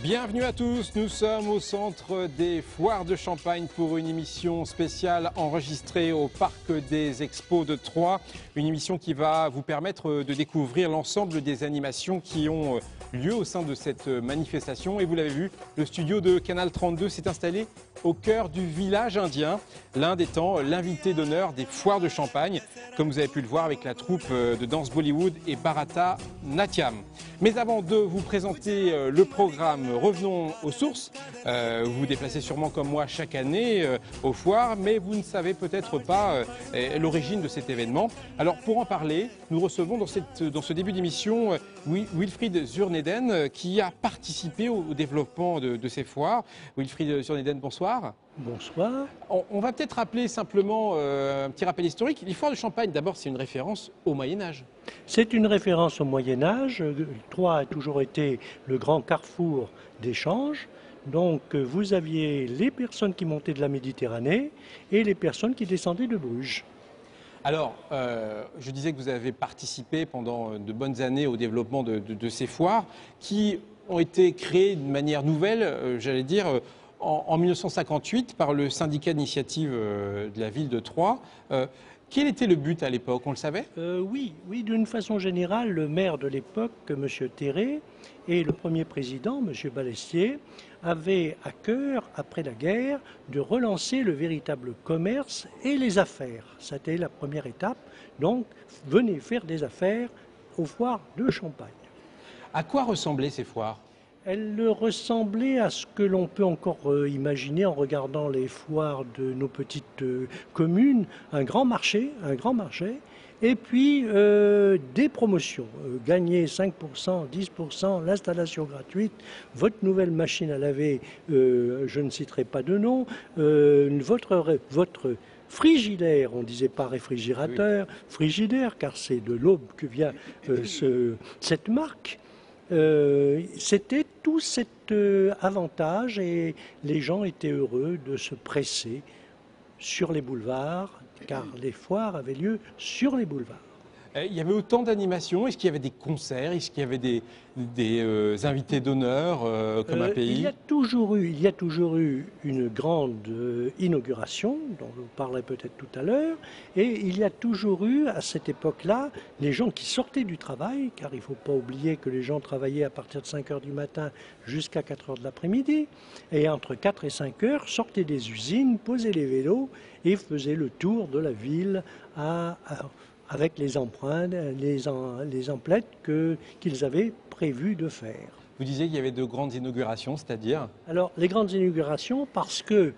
Bienvenue à tous, nous sommes au centre des foires de Champagne pour une émission spéciale enregistrée au Parc des Expos de Troyes. Une émission qui va vous permettre de découvrir l'ensemble des animations qui ont lieu au sein de cette manifestation. Et vous l'avez vu, le studio de Canal 32 s'est installé au cœur du village indien, l'Inde étant l'invité d'honneur des foires de Champagne, comme vous avez pu le voir avec la troupe de danse Bollywood et Bharata Natyam. Mais avant de vous présenter le programme, revenons aux sources. Vous vous déplacez sûrement comme moi chaque année aux foires, mais vous ne savez peut-être pas l'origine de cet événement. Alors pour en parler, nous recevons dans ce début d'émission Wilfried Zurneden qui a participé au développement de ces foires. Wilfried Zurneden, bonsoir. Bonsoir. On va peut-être rappeler simplement un petit rappel historique. Les foires de Champagne, d'abord, c'est une référence au Moyen-Âge. C'est une référence au Moyen-Âge. Troyes a toujours été le grand carrefour d'échanges. Donc vous aviez les personnes qui montaient de la Méditerranée et les personnes qui descendaient de Bruges. Alors, je disais que vous avez participé pendant de bonnes années au développement de ces foires qui ont été créées de manière nouvelle, j'allais dire, en 1958 par le syndicat d'initiative de la ville de Troyes. Quel était le but à l'époque, on le savait? Oui, d'une façon générale, le maire de l'époque, M. Terré, et le premier président, M. Balestier, avaient à cœur, après la guerre, de relancer le véritable commerce et les affaires. C'était la première étape. Donc, venez faire des affaires aux foires de Champagne. À quoi ressemblaient ces foires? Elle ressemblait à ce que l'on peut encore imaginer en regardant les foires de nos petites communes, un grand marché, et puis des promotions. Gagner 5%, 10%, l'installation gratuite, votre nouvelle machine à laver, je ne citerai pas de nom, votre frigidaire, on ne disait pas réfrigérateur, oui. Frigidaire, car c'est de l'aube que vient cette marque. C'était tout cet avantage et les gens étaient heureux de se presser sur les boulevards, car les foires avaient lieu sur les boulevards. Il y avait autant d'animations. Est-ce qu'il y avait des concerts? Est-ce qu'il y avait des invités d'honneur comme un pays? Il y a toujours eu une grande inauguration, dont je vous parlerai peut-être tout à l'heure, et il y a toujours eu, à cette époque-là, les gens qui sortaient du travail, car il ne faut pas oublier que les gens travaillaient à partir de 5 heures du matin jusqu'à 4 heures de l'après-midi, et entre 4 et 5 heures, sortaient des usines, posaient les vélos et faisaient le tour de la ville avec les empreintes, les emplettes qu'ils avaient prévu de faire. Vous disiez qu'il y avait de grandes inaugurations, c'est-à-dire? Alors, les grandes inaugurations, parce que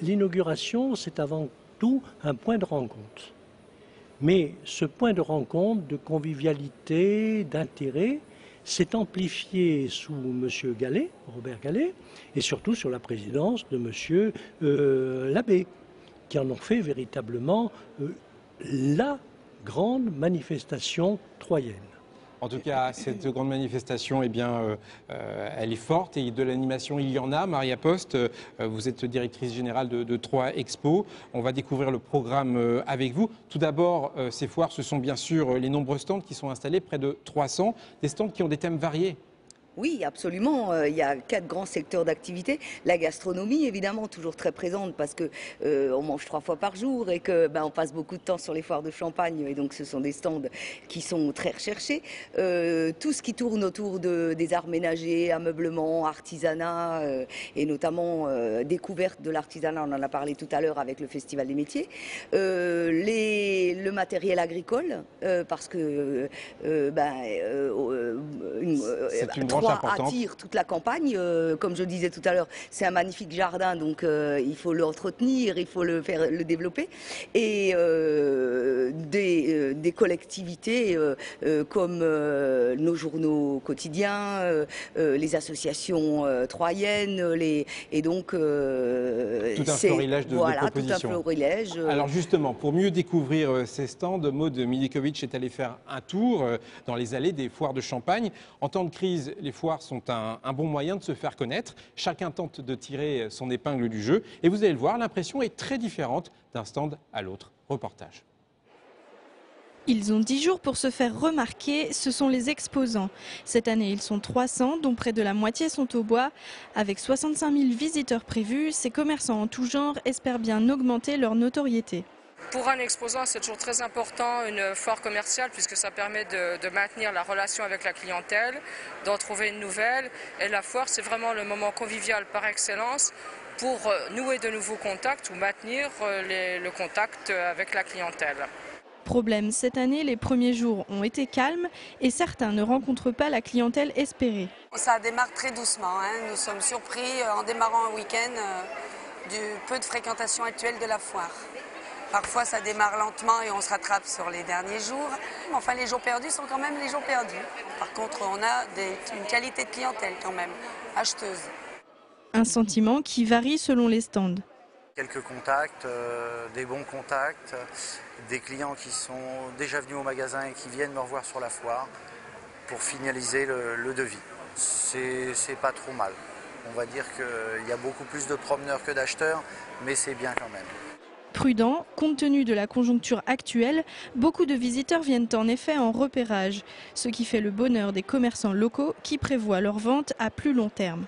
l'inauguration, c'est avant tout un point de rencontre. Mais ce point de rencontre, de convivialité, d'intérêt, s'est amplifié sous M. Gallet, Robert Gallet, et surtout sur la présidence de M. Labbé, qui en ont fait véritablement la grande manifestation troyenne. En tout cas, cette grande manifestation, eh bien, elle est forte et de l'animation, il y en a. Maria Post, vous êtes directrice générale de Troyes Expo. On va découvrir le programme avec vous. Tout d'abord, ces foires, ce sont bien sûr les nombreux stands qui sont installés, près de 300, des stands qui ont des thèmes variés. Oui, absolument. Il y a 4 grands secteurs d'activité. La gastronomie, évidemment, toujours très présente parce que on mange 3 fois par jour et que on passe beaucoup de temps sur les foires de Champagne et donc ce sont des stands qui sont très recherchés. Tout ce qui tourne autour des arts ménagers, ameublement, artisanat et notamment découverte de l'artisanat. On en a parlé tout à l'heure avec le Festival des métiers. Le matériel agricole parce que c'est une branche importante. Attire toute la campagne, comme je disais tout à l'heure, c'est un magnifique jardin, donc il faut l'entretenir, il faut le développer, et des collectivités comme nos journaux quotidiens, les associations troyennes, et donc tout un florilège de propositions. Tout un florilège. Alors justement, pour mieux découvrir ces stands, Maud Milikovic est allée faire un tour dans les allées des foires de Champagne. En temps de crise, les foires sont un bon moyen de se faire connaître. Chacun tente de tirer son épingle du jeu. Et vous allez le voir, l'impression est très différente d'un stand à l'autre. Reportage. Ils ont 10 jours pour se faire remarquer, ce sont les exposants. Cette année, ils sont 300, dont près de la moitié sont au bois. Avec 65 000 visiteurs prévus, ces commerçants en tout genre espèrent bien augmenter leur notoriété. Pour un exposant, c'est toujours très important une foire commerciale puisque ça permet de maintenir la relation avec la clientèle, d'en trouver une nouvelle. Et la foire, c'est vraiment le moment convivial par excellence pour nouer de nouveaux contacts ou maintenir le contact avec la clientèle. Problème, cette année, les premiers jours ont été calmes et certains ne rencontrent pas la clientèle espérée. Ça démarre très doucement, hein. Nous sommes surpris en démarrant un week-end du peu de fréquentation actuelle de la foire. Parfois ça démarre lentement et on se rattrape sur les derniers jours. Enfin les jours perdus sont quand même les jours perdus. Par contre on a une qualité de clientèle quand même, acheteuse. Un sentiment qui varie selon les stands. Quelques contacts, des bons contacts, des clients qui sont déjà venus au magasin et qui viennent me revoir sur la foire pour finaliser le devis. C'est pas trop mal. On va dire qu'il y a beaucoup plus de promeneurs que d'acheteurs, mais c'est bien quand même. Prudent, compte tenu de la conjoncture actuelle, beaucoup de visiteurs viennent en effet en repérage, ce qui fait le bonheur des commerçants locaux qui prévoient leur vente à plus long terme.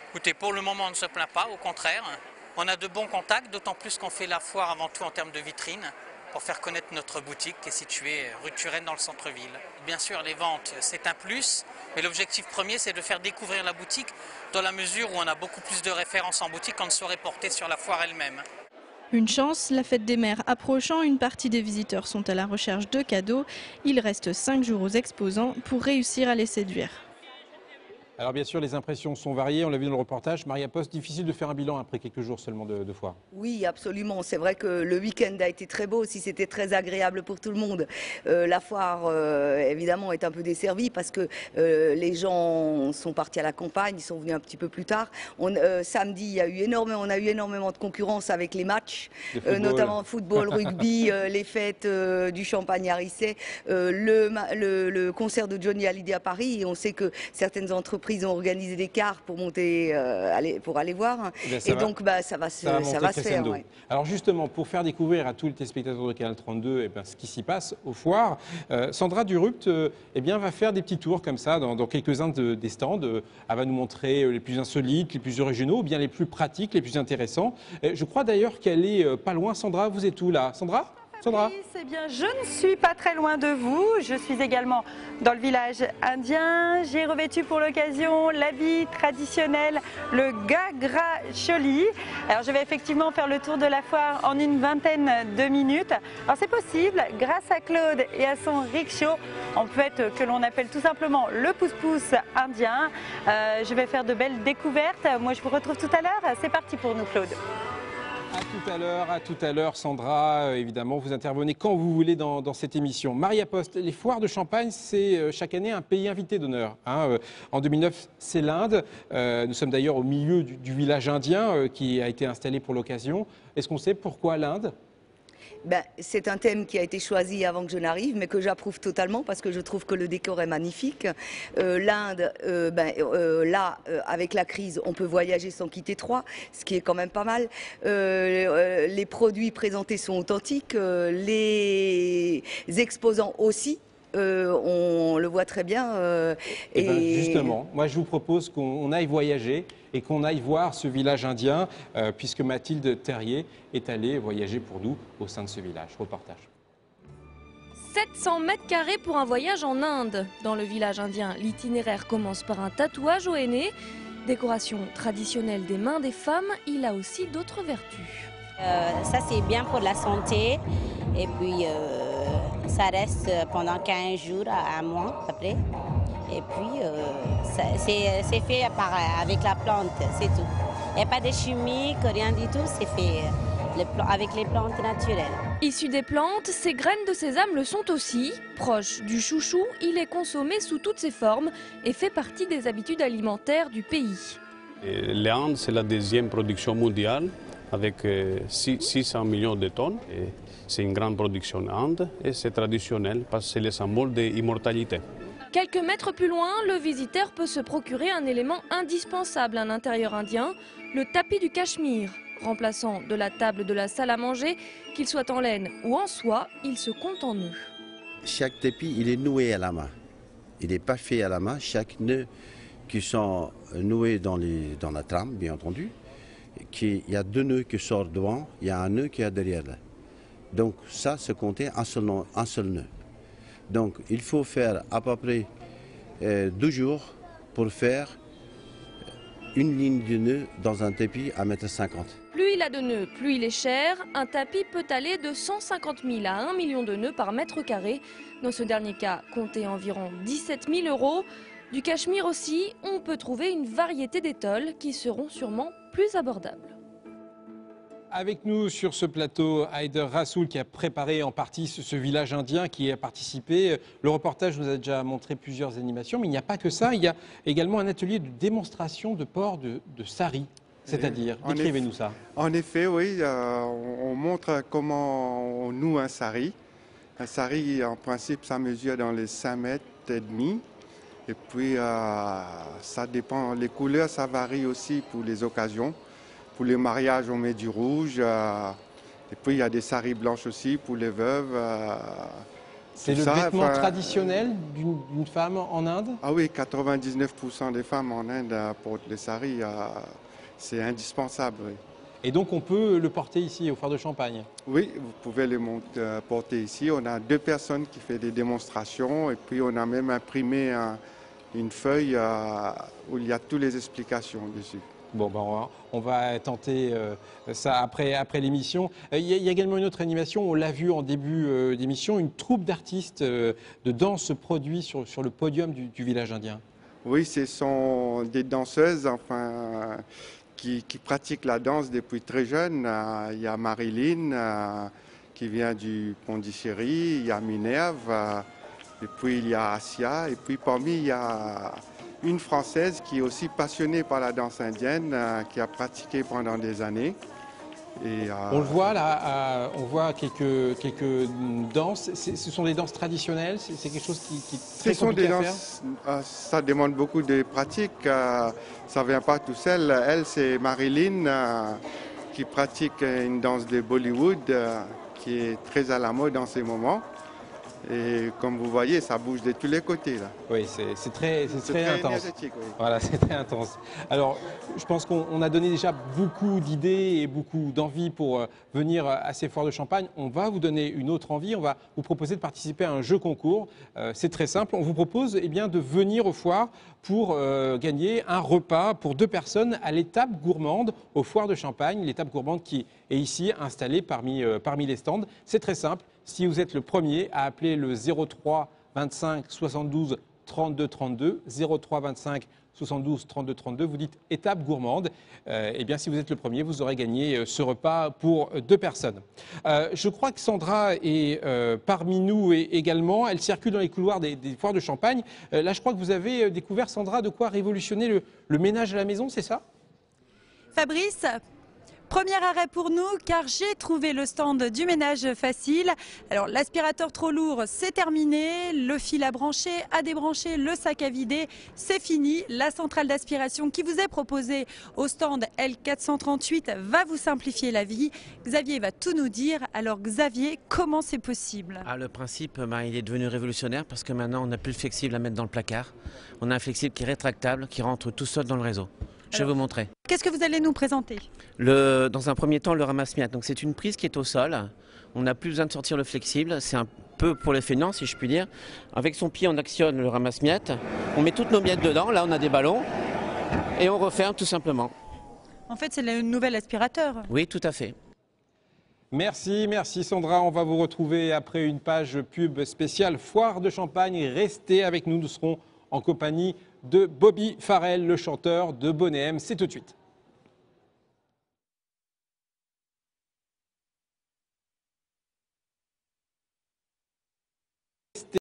Écoutez, pour le moment on ne se plaint pas, au contraire. On a de bons contacts, d'autant plus qu'on fait la foire avant tout en termes de vitrine, pour faire connaître notre boutique qui est située rue de Turenne dans le centre-ville. Bien sûr, les ventes, c'est un plus, mais l'objectif premier, c'est de faire découvrir la boutique dans la mesure où on a beaucoup plus de références en boutique qu'on ne saurait porter sur la foire elle-même. Une chance, la fête des mères approchant, une partie des visiteurs sont à la recherche de cadeaux. Il reste 5 jours aux exposants pour réussir à les séduire. Alors bien sûr, les impressions sont variées, on l'a vu dans le reportage. Maria Post, difficile de faire un bilan après quelques jours seulement de foire. Oui, absolument. C'est vrai que le week-end a été très beau, aussi c'était très agréable pour tout le monde. La foire, évidemment, est un peu desservie parce que les gens sont partis à la campagne, ils sont venus un petit peu plus tard. Samedi, on a eu énormément de concurrence avec les matchs, notamment football, rugby, les fêtes du champagne à Risset, le concert de Johnny Hallyday à Paris. Et on sait que certaines entreprises ont organisé des cars pour monter, pour aller voir. Et donc, ça va se faire. Ouais. Alors justement, pour faire découvrir à tous les téléspectateurs de Canal 32 ce qui s'y passe aux foires, Sandra Durupt va faire des petits tours comme ça dans quelques-uns des stands. Elle va nous montrer les plus insolites, les plus originaux, ou bien les plus pratiques, les plus intéressants. Je crois d'ailleurs qu'elle est pas loin. Sandra, vous êtes où là? Sandra? Oui, c'est bien, je ne suis pas très loin de vous, je suis également dans le village indien. J'ai revêtu pour l'occasion l'habit traditionnel, le Gagra Choli. Alors je vais effectivement faire le tour de la foire en une vingtaine de minutes. Alors c'est possible, grâce à Claude et à son rickshaw, en fait que l'on appelle tout simplement le pouce-pouce indien. Je vais faire de belles découvertes. Moi je vous retrouve tout à l'heure, c'est parti pour nous Claude. À tout à l'heure, Sandra. Évidemment, vous intervenez quand vous voulez dans cette émission. Maria Post, les foires de Champagne, c'est chaque année un pays invité d'honneur. En 2009, c'est l'Inde. Nous sommes d'ailleurs au milieu du village indien qui a été installé pour l'occasion. Est-ce qu'on sait pourquoi l'Inde ? C'est un thème qui a été choisi avant que je n'arrive, mais que j'approuve totalement parce que je trouve que le décor est magnifique. L'Inde, là, avec la crise, on peut voyager sans quitter Troyes, ce qui est quand même pas mal. Les produits présentés sont authentiques, les exposants aussi. On le voit très bien. Justement, moi je vous propose qu'on aille voyager et qu'on aille voir ce village indien, puisque Mathilde Terrier est allée voyager pour nous au sein de ce village. Reportage. 700 mètres carrés pour un voyage en Inde. Dans le village indien, l'itinéraire commence par un tatouage au henné. Décoration traditionnelle des mains des femmes, il a aussi d'autres vertus. Ça c'est bien pour la santé et puis ça reste pendant 15 jours à un mois après. Et puis c'est fait avec la plante, c'est tout. Il n'y a pas de chimique, rien du tout, c'est fait avec les plantes naturelles. Issu des plantes, ces graines de sésame le sont aussi. Proche du chouchou, il est consommé sous toutes ses formes et fait partie des habitudes alimentaires du pays. L'Inde, c'est la deuxième production mondiale, avec 600 millions de tonnes. C'est une grande production en Inde et c'est traditionnel parce que c'est le symbole d'immortalité. Quelques mètres plus loin, le visiteur peut se procurer un élément indispensable à un intérieur indien, le tapis du Cachemire. Remplaçant de la table de la salle à manger, qu'il soit en laine ou en soie, il se compte en nœuds. chaque tapis, il est noué à la main. Il n'est pas fait à la main. Chaque nœud qui sont noués dans la trame, bien entendu. Il y a 2 nœuds qui sortent devant, il y a un nœud qui est derrière. Donc ça, c'est compter un seul nœud. Donc il faut faire à peu près 2 jours pour faire une ligne de nœud dans un tapis à 1,50 m. Plus il a de nœuds, plus il est cher. Un tapis peut aller de 150 000 à 1 million de nœuds par mètre carré. Dans ce dernier cas, comptez environ 17 000 €. Du cachemire aussi, on peut trouver une variété d'étoles qui seront sûrement plus abordables. Avec nous sur ce plateau, Haider Rassoul qui a préparé en partie ce village indien qui a participé. Le reportage nous a déjà montré plusieurs animations, mais il n'y a pas que ça. Il y a également un atelier de démonstration de port de sari. C'est-à-dire, décrivez-nous ça. En effet, oui, on montre comment on noue un sari. Un sari, en principe, ça mesure dans les 5,5 mètres. Et puis, ça dépend. Les couleurs, ça varie aussi pour les occasions. Pour les mariages, on met du rouge. Et puis, il y a des saris blanches aussi pour les veuves. C'est le vêtement traditionnel d'une femme en Inde? Ah oui, 99% des femmes en Inde portent les saris. C'est indispensable. Oui. Et donc, on peut le porter ici, au Foire de Champagne? Oui, vous pouvez le porter ici. On a 2 personnes qui font des démonstrations. Et puis, on a même imprimé une feuille où il y a toutes les explications dessus. Bon, ben on va tenter ça après l'émission. Il y a également une autre animation, on l'a vu en début d'émission, une troupe d'artistes de danse se produit sur le podium du village indien. Oui, ce sont des danseuses qui pratiquent la danse depuis très jeune. Il y a Marilyn qui vient du Pondichéry, il y a Minerve, et puis il y a Asia, et puis parmi il y a une Française qui est aussi passionnée par la danse indienne, qui a pratiqué pendant des années. Et, on le voit là, on voit quelques danses. Ce sont des danses traditionnelles, c'est quelque chose qui est très compliqué à faire. Ça demande beaucoup de pratique, ça ne vient pas tout seul. Elle, c'est Marilyn qui pratique une danse de Bollywood qui est très à la mode en ces moments. Et comme vous voyez, ça bouge de tous les côtés. Là. Oui, c'est très intense. Oui. Voilà, c'est très intense. Alors, je pense qu'on a donné déjà beaucoup d'idées et beaucoup d'envie pour venir à ces foires de Champagne. On va vous donner une autre envie. On va vous proposer de participer à un jeu concours. C'est très simple. On vous propose de venir aux foires pour gagner un repas pour 2 personnes à l'étape gourmande aux foires de Champagne. L'étape gourmande qui est ici installée parmi les stands. C'est très simple. Si vous êtes le premier à appeler le 03 25 72 32 32, 03 25 72 32 32, vous dites étape gourmande. Eh bien, si vous êtes le premier, vous aurez gagné ce repas pour 2 personnes. Je crois que Sandra est parmi nous également. Elle circule dans les couloirs des foires de Champagne. Là, je crois que vous avez découvert, Sandra, de quoi révolutionner le ménage à la maison, c'est ça? Fabrice, premier arrêt pour nous car j'ai trouvé le stand du ménage facile. Alors l'aspirateur trop lourd c'est terminé, le fil à brancher, à débrancher, le sac à vider c'est fini. La centrale d'aspiration qui vous est proposée au stand L438 va vous simplifier la vie. Xavier va tout nous dire. Alors Xavier, comment c'est possible? Le principe il est devenu révolutionnaire parce que maintenant on n'a plus le flexible à mettre dans le placard. On a un flexible qui est rétractable, qui rentre tout seul dans le réseau. Je vais vous montrer. Qu'est-ce que vous allez nous présenter? Dans un premier temps, le ramasse-miettes. Donc c'est une prise qui est au sol. On n'a plus besoin de sortir le flexible. C'est un peu pour les feignants, si je puis dire. Avec son pied, on actionne le ramasse-miettes. On met toutes nos miettes dedans. Là, on a des ballons. Et on referme tout simplement. En fait, c'est le nouvel aspirateur. Oui, tout à fait. Merci Sandra. On va vous retrouver après une page pub spéciale Foire de Champagne. Restez avec nous. Nous serons en compagnie de Bobby Farrell, le chanteur de Boney M. C'est tout de suite.